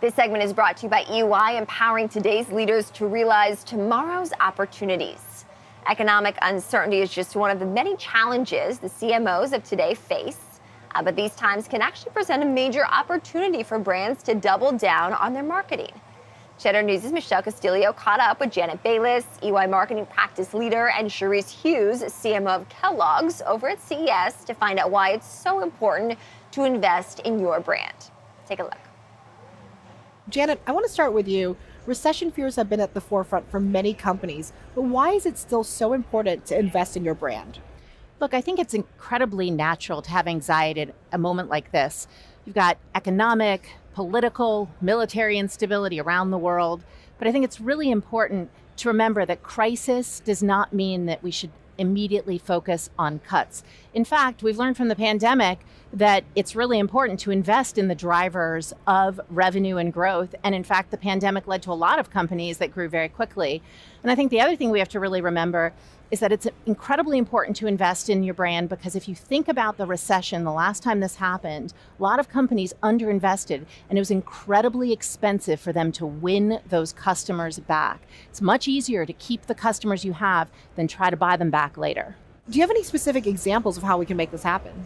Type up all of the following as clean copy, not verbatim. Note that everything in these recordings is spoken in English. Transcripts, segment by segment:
This segment is brought to you by EY, empowering today's leaders to realize tomorrow's opportunities. Economic uncertainty is just one of the many challenges the CMOs of today face. But these times can actually present a major opportunity for brands to double down on their marketing. Cheddar News' Michelle Castillo caught up with Janet Balis, EY marketing practice leader, and Charisse Hughes, CMO of Kellogg's, over at CES to find out why it's so important to invest in your brand. Take a look. Janet, I want to start with you. Recession fears have been at the forefront for many companies, but why is it still so important to invest in your brand? Look, I think it's incredibly natural to have anxiety at a moment like this. You've got economic, political, military instability around the world, but I think it's really important to remember that crisis does not mean that we should immediately focus on cuts. In fact, we've learned from the pandemic that it's really important to invest in the drivers of revenue and growth. And in fact, the pandemic led to a lot of companies that grew very quickly. And I think the other thing we have to really remember is that it's incredibly important to invest in your brand, because if you think about the recession, the last time this happened, a lot of companies underinvested, and it was incredibly expensive for them to win those customers back. It's much easier to keep the customers you have than try to buy them back later. Do you have any specific examples of how we can make this happen?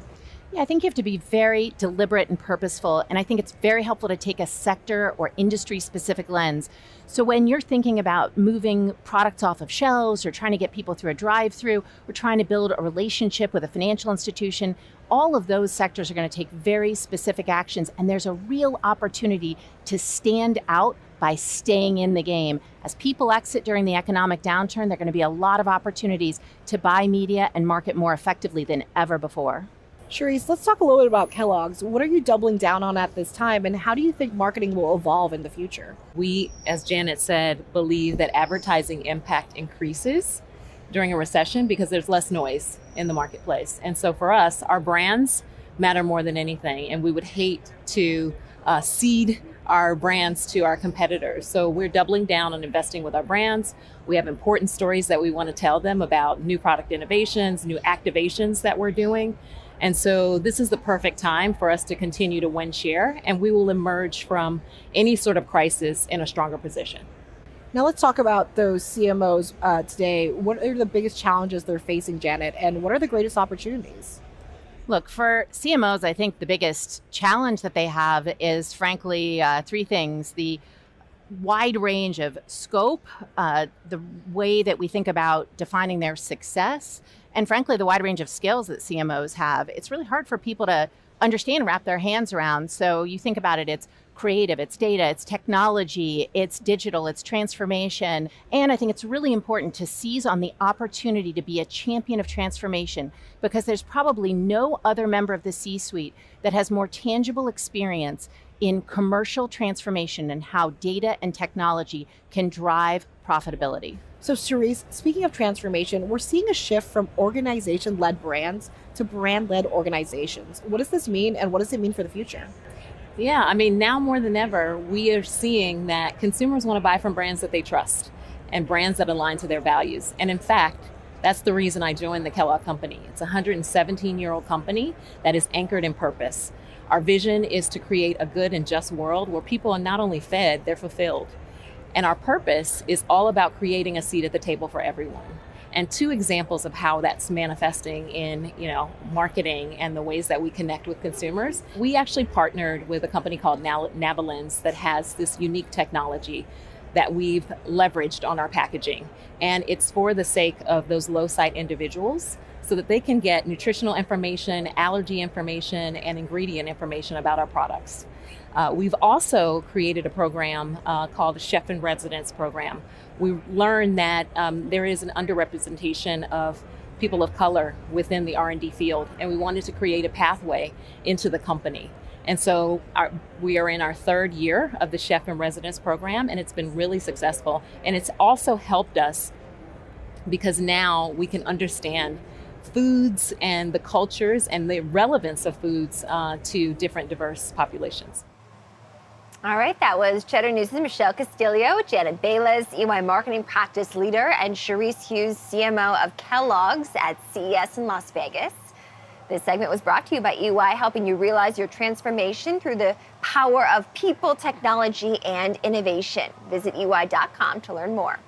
Yeah, I think you have to be very deliberate and purposeful, and I think it's very helpful to take a sector or industry-specific lens. So when you're thinking about moving products off of shelves or trying to get people through a drive-through or trying to build a relationship with a financial institution, all of those sectors are going to take very specific actions, and there's a real opportunity to stand out by staying in the game. As people exit during the economic downturn, there are going to be a lot of opportunities to buy media and market more effectively than ever before. Charisse, let's talk a little bit about Kellogg's. What are you doubling down on at this time, and how do you think marketing will evolve in the future? We, as Janet said, believe that advertising impact increases during a recession because there's less noise in the marketplace. And so for us, our brands matter more than anything, and we would hate to cede our brands to our competitors. So we're doubling down on investing with our brands. We have important stories that we want to tell them about new product innovations, new activations that we're doing. And so this is the perfect time for us to continue to win share, and we will emerge from any sort of crisis in a stronger position. Now let's talk about those CMOs today. What are the biggest challenges they're facing, Janet, and what are the greatest opportunities? Look, for CMOs, I think the biggest challenge that they have is, frankly, three things. The wide range of scope, the way that we think about defining their success, and frankly, the wide range of skills that CMOs have. It's really hard for people to understand and wrap their hands around. So you think about it, it's creative, it's data, it's technology, it's digital, it's transformation. And I think it's really important to seize on the opportunity to be a champion of transformation, because there's probably no other member of the C-suite that has more tangible experience in commercial transformation and how data and technology can drive profitability. So Charisse, speaking of transformation, we're seeing a shift from organization-led brands to brand-led organizations. What does this mean, and what does it mean for the future? Yeah, I mean, now more than ever, we are seeing that consumers want to buy from brands that they trust and brands that align to their values. And in fact, that's the reason I joined the Kellogg company. It's a 117-year-old company that is anchored in purpose. Our vision is to create a good and just world where people are not only fed, they're fulfilled. And our purpose is all about creating a seat at the table for everyone. And two examples of how that's manifesting in, marketing and the ways that we connect with consumers. We actually partnered with a company called Navalins that has this unique technology that we've leveraged on our packaging. And it's for the sake of those low-site individuals, so that they can get nutritional information, allergy information, and ingredient information about our products. We've also created a program called the Chef in Residence program. We learned that there is an underrepresentation of people of color within the R&D field, and we wanted to create a pathway into the company. And so we are in our third year of the Chef in Residence program, and it's been really successful. And it's also helped us because now we can understand foods and the cultures and the relevance of foods to different diverse populations. All right, that was Cheddar News' Michelle Castillo, Janet Balis, EY Marketing Practice Leader, and Charisse Hughes, CMO of Kellogg's at CES in Las Vegas. This segment was brought to you by EY, helping you realize your transformation through the power of people, technology, and innovation. Visit EY.com to learn more.